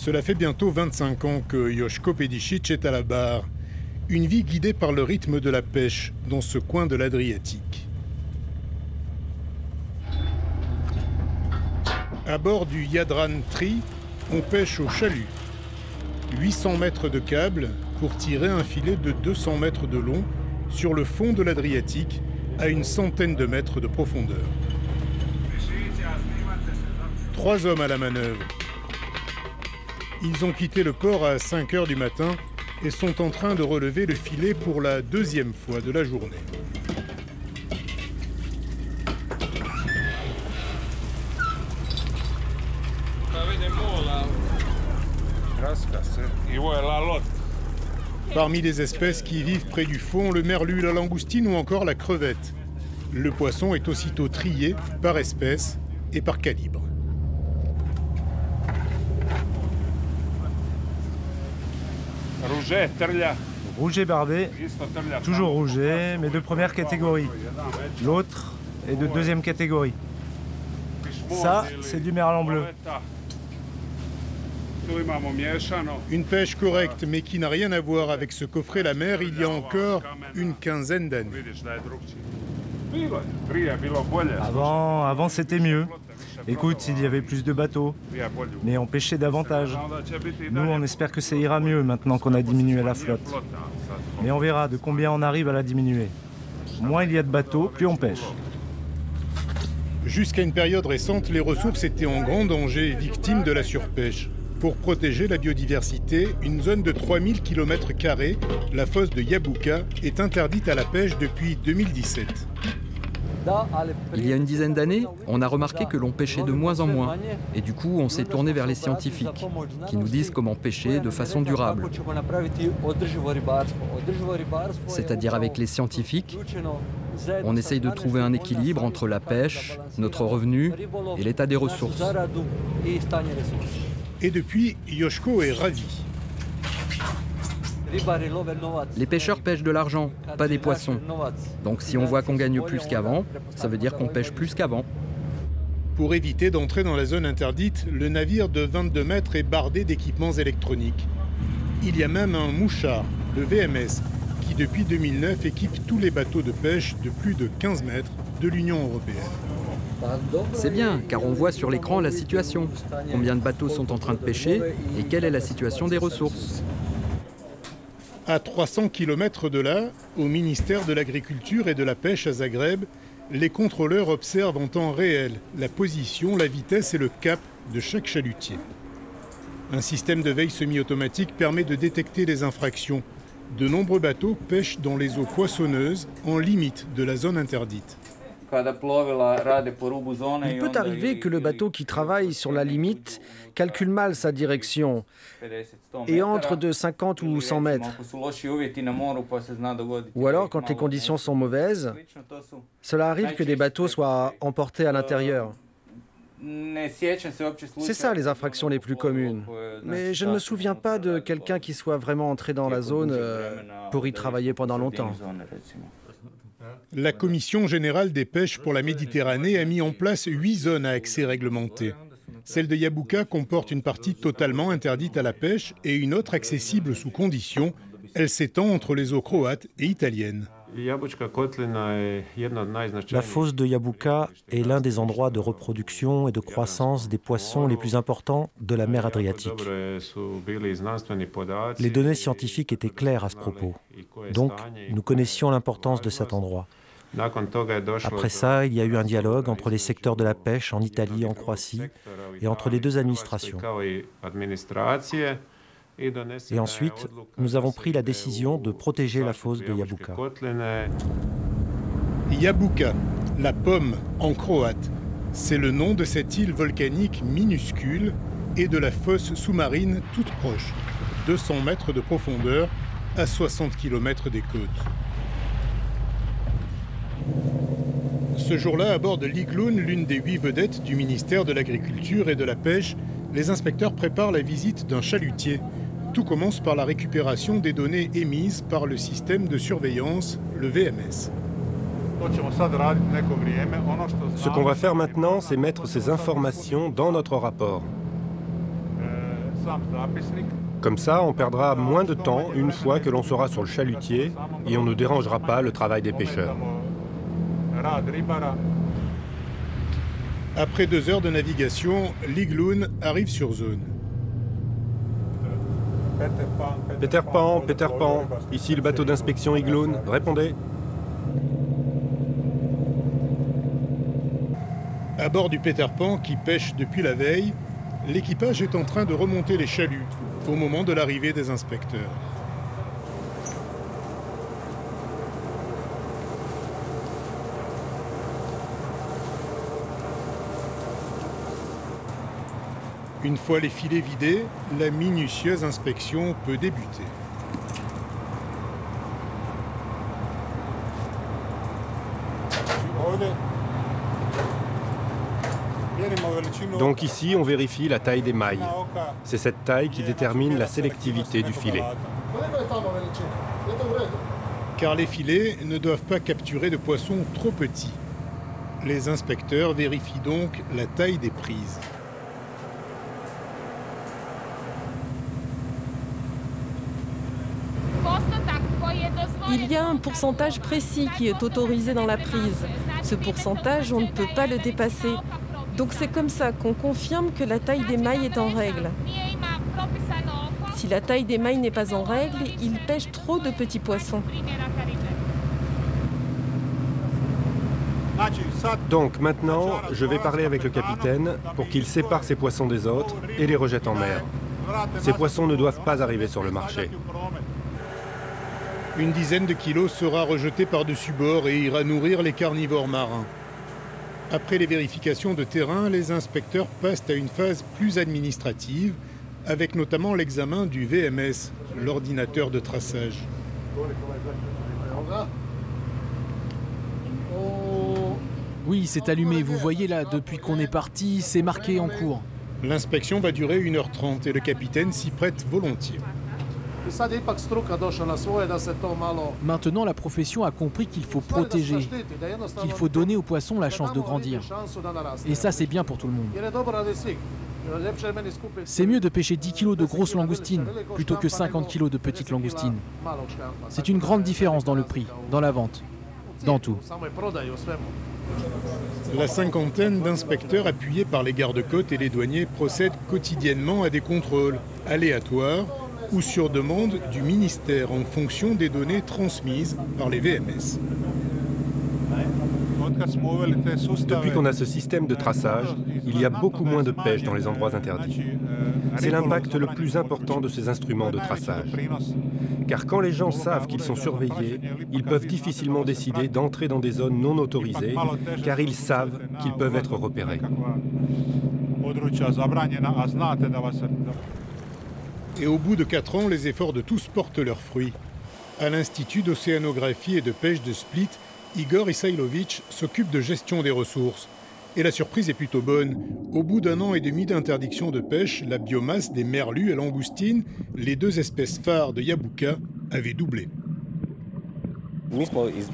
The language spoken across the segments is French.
Cela fait bientôt 25 ans que Joško Pedišić est à la barre. Une vie guidée par le rythme de la pêche dans ce coin de l'Adriatique. À bord du Jadran Tri, on pêche au chalut. 800 mètres de câble pour tirer un filet de 200 mètres de long sur le fond de l'Adriatique à une centaine de mètres de profondeur. 3 hommes à la manœuvre. Ils ont quitté le port à 5 heures du matin et sont en train de relever le filet pour la 2e fois de la journée. Parmi les espèces qui vivent près du fond, le merlu, la langoustine ou encore la crevette. Le poisson est aussitôt trié par espèce et par calibre. Rouget barbé, toujours rouget, mais de première catégorie. L'autre est de 2e catégorie. Ça, c'est du merlan bleu. Une pêche correcte, mais qui n'a rien à voir avec ce qu'offrait la mer il y a encore une quinzaine d'années. Avant c'était mieux. Écoute, s'il y avait plus de bateaux, mais on pêchait davantage. Nous, on espère que ça ira mieux maintenant qu'on a diminué la flotte. Mais on verra de combien on arrive à la diminuer. Moins il y a de bateaux, plus on pêche. Jusqu'à une période récente, les ressources étaient en grand danger, victimes de la surpêche. Pour protéger la biodiversité, une zone de 3000 km², la fosse de Jabuka, est interdite à la pêche depuis 2017. Il y a une dizaine d'années, on a remarqué que l'on pêchait de moins en moins. Et du coup, on s'est tourné vers les scientifiques, qui nous disent comment pêcher de façon durable. C'est-à-dire avec les scientifiques, on essaye de trouver un équilibre entre la pêche, notre revenu et l'état des ressources. Et depuis, Joško est ravi. Les pêcheurs pêchent de l'argent, pas des poissons. Donc si on voit qu'on gagne plus qu'avant, ça veut dire qu'on pêche plus qu'avant. Pour éviter d'entrer dans la zone interdite, le navire de 22 mètres est bardé d'équipements électroniques. Il y a même un mouchard, le VMS, qui depuis 2009 équipe tous les bateaux de pêche de plus de 15 mètres de l'Union européenne. C'est bien, car on voit sur l'écran la situation. Combien de bateaux sont en train de pêcher et quelle est la situation des ressources. À 300 km de là, au ministère de l'Agriculture et de la Pêche à Zagreb, les contrôleurs observent en temps réel la position, la vitesse et le cap de chaque chalutier. Un système de veille semi-automatique permet de détecter les infractions. De nombreux bateaux pêchent dans les eaux poissonneuses en limite de la zone interdite. Il peut arriver que le bateau qui travaille sur la limite calcule mal sa direction et entre de 50 ou 100 mètres. Ou alors, quand les conditions sont mauvaises, cela arrive que des bateaux soient emportés à l'intérieur. C'est ça les infractions les plus communes. Mais je ne me souviens pas de quelqu'un qui soit vraiment entré dans la zone pour y travailler pendant longtemps. La Commission générale des pêches pour la Méditerranée a mis en place 8 zones à accès réglementé. Celle de Jabuka comporte une partie totalement interdite à la pêche et une autre accessible sous conditions. Elle s'étend entre les eaux croates et italiennes. La fosse de Jabuka est l'un des endroits de reproduction et de croissance des poissons les plus importants de la mer Adriatique. Les données scientifiques étaient claires à ce propos. Donc, nous connaissions l'importance de cet endroit. Après ça, il y a eu un dialogue entre les secteurs de la pêche en Italie et en Croatie et entre les deux administrations. Et ensuite, nous avons pris la décision de protéger la fosse de Jabuka. Jabuka, la pomme en croate, c'est le nom de cette île volcanique minuscule et de la fosse sous-marine toute proche, 200 mètres de profondeur à 60 km des côtes. Ce jour-là, à bord de l'Iglun, l'une des 8 vedettes du ministère de l'Agriculture et de la Pêche, les inspecteurs préparent la visite d'un chalutier. Tout commence par la récupération des données émises par le système de surveillance, le VMS. Ce qu'on va faire maintenant, c'est mettre ces informations dans notre rapport. Comme ça, on perdra moins de temps une fois que l'on sera sur le chalutier et on ne dérangera pas le travail des pêcheurs. Après 2 heures de navigation, l'Igloo arrive sur zone. Peter Pan, ici le bateau d'inspection Igloo, répondez. À bord du Peter Pan, qui pêche depuis la veille, l'équipage est en train de remonter les chaluts au moment de l'arrivée des inspecteurs. Une fois les filets vidés, la minutieuse inspection peut débuter. Donc ici, on vérifie la taille des mailles. C'est cette taille qui détermine la sélectivité du filet. Car les filets ne doivent pas capturer de poissons trop petits. Les inspecteurs vérifient donc la taille des prises. Il y a un pourcentage précis qui est autorisé dans la prise. Ce pourcentage, on ne peut pas le dépasser. Donc c'est comme ça qu'on confirme que la taille des mailles est en règle. Si la taille des mailles n'est pas en règle, ils pêchent trop de petits poissons. Donc maintenant, je vais parler avec le capitaine pour qu'il sépare ces poissons des autres et les rejette en mer. Ces poissons ne doivent pas arriver sur le marché. Une dizaine de kilos sera rejetée par-dessus bord et ira nourrir les carnivores marins. Après les vérifications de terrain, les inspecteurs passent à une phase plus administrative, avec notamment l'examen du VMS, l'ordinateur de traçage. Oui, c'est allumé. Vous voyez là, depuis qu'on est parti, c'est marqué en cours. L'inspection va durer 1h30 et le capitaine s'y prête volontiers. Maintenant, la profession a compris qu'il faut protéger, qu'il faut donner aux poissons la chance de grandir. Et ça, c'est bien pour tout le monde. C'est mieux de pêcher 10 kilos de grosses langoustines plutôt que 50 kilos de petites langoustines. C'est une grande différence dans le prix, dans la vente, dans tout. La cinquantaine d'inspecteurs appuyés par les gardes-côtes et les douaniers procèdent quotidiennement à des contrôles aléatoires ou sur demande du ministère en fonction des données transmises par les VMS. Depuis qu'on a ce système de traçage, il y a beaucoup moins de pêche dans les endroits interdits. C'est l'impact le plus important de ces instruments de traçage. Car quand les gens savent qu'ils sont surveillés, ils peuvent difficilement décider d'entrer dans des zones non autorisées, car ils savent qu'ils peuvent être repérés. Et au bout de 4 ans, les efforts de tous portent leurs fruits. À l'Institut d'océanographie et de pêche de Split, Igor Isailovitch s'occupe de gestion des ressources. Et la surprise est plutôt bonne. Au bout d'1 an et demi d'interdiction de pêche, la biomasse des merlus et langoustines, les 2 espèces phares de Yabuka, avait doublé.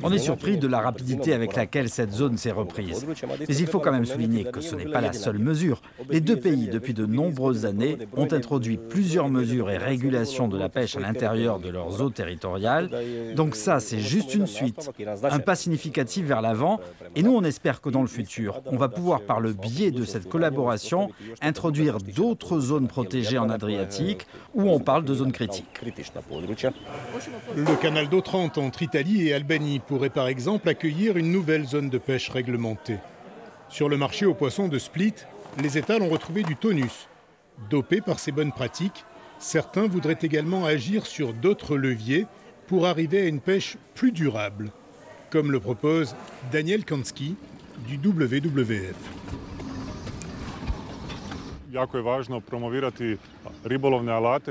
On est surpris de la rapidité avec laquelle cette zone s'est reprise. Mais il faut quand même souligner que ce n'est pas la seule mesure. Les 2 pays, depuis de nombreuses années, ont introduit plusieurs mesures et régulations de la pêche à l'intérieur de leurs eaux territoriales. Donc ça, c'est juste une suite, un pas significatif vers l'avant. Et nous, on espère que dans le futur, on va pouvoir, par le biais de cette collaboration, introduire d'autres zones protégées en Adriatique où on parle de zones critiques. Le canal d'Otrante entre Italie et Albanie pourrait par exemple accueillir une nouvelle zone de pêche réglementée. Sur le marché aux poissons de Split, les étals ont retrouvé du tonus. Dopés par ces bonnes pratiques, certains voudraient également agir sur d'autres leviers pour arriver à une pêche plus durable, comme le propose Daniel Kansky du WWF.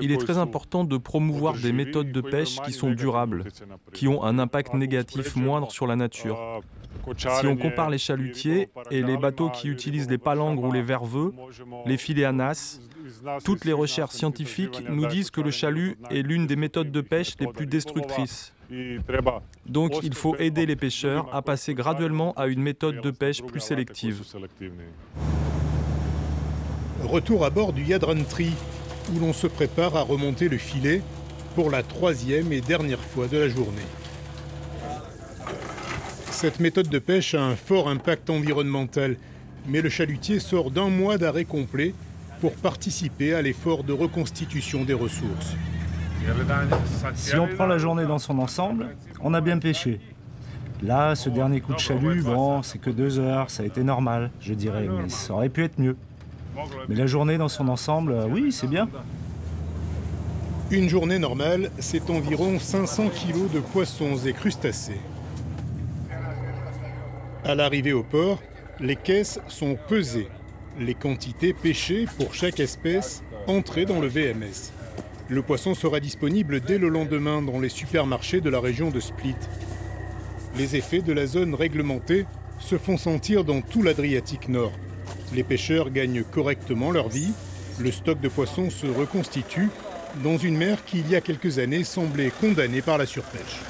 Il est très important de promouvoir des méthodes de pêche qui sont durables, qui ont un impact négatif moindre sur la nature. Si on compare les chalutiers et les bateaux qui utilisent les palangres ou les verveux, les filets à nasse, toutes les recherches scientifiques nous disent que le chalut est l'une des méthodes de pêche les plus destructrices. Donc il faut aider les pêcheurs à passer graduellement à une méthode de pêche plus sélective. Retour à bord du Jadran Tree, où l'on se prépare à remonter le filet pour la 3e et dernière fois de la journée. Cette méthode de pêche a un fort impact environnemental, mais le chalutier sort d'1 mois d'arrêt complet pour participer à l'effort de reconstitution des ressources. Si on prend la journée dans son ensemble, on a bien pêché. Là, ce dernier coup de chalut, bon, c'est que 2 heures, ça a été normal, je dirais, mais ça aurait pu être mieux. Mais la journée dans son ensemble, oui, c'est bien. Une journée normale, c'est environ 500 kg de poissons et crustacés. À l'arrivée au port, les caisses sont pesées. Les quantités pêchées pour chaque espèce entrées dans le VMS. Le poisson sera disponible dès le lendemain dans les supermarchés de la région de Split. Les effets de la zone réglementée se font sentir dans tout l'Adriatique Nord. Les pêcheurs gagnent correctement leur vie, le stock de poissons se reconstitue dans une mer qui, il y a quelques années, semblait condamnée par la surpêche.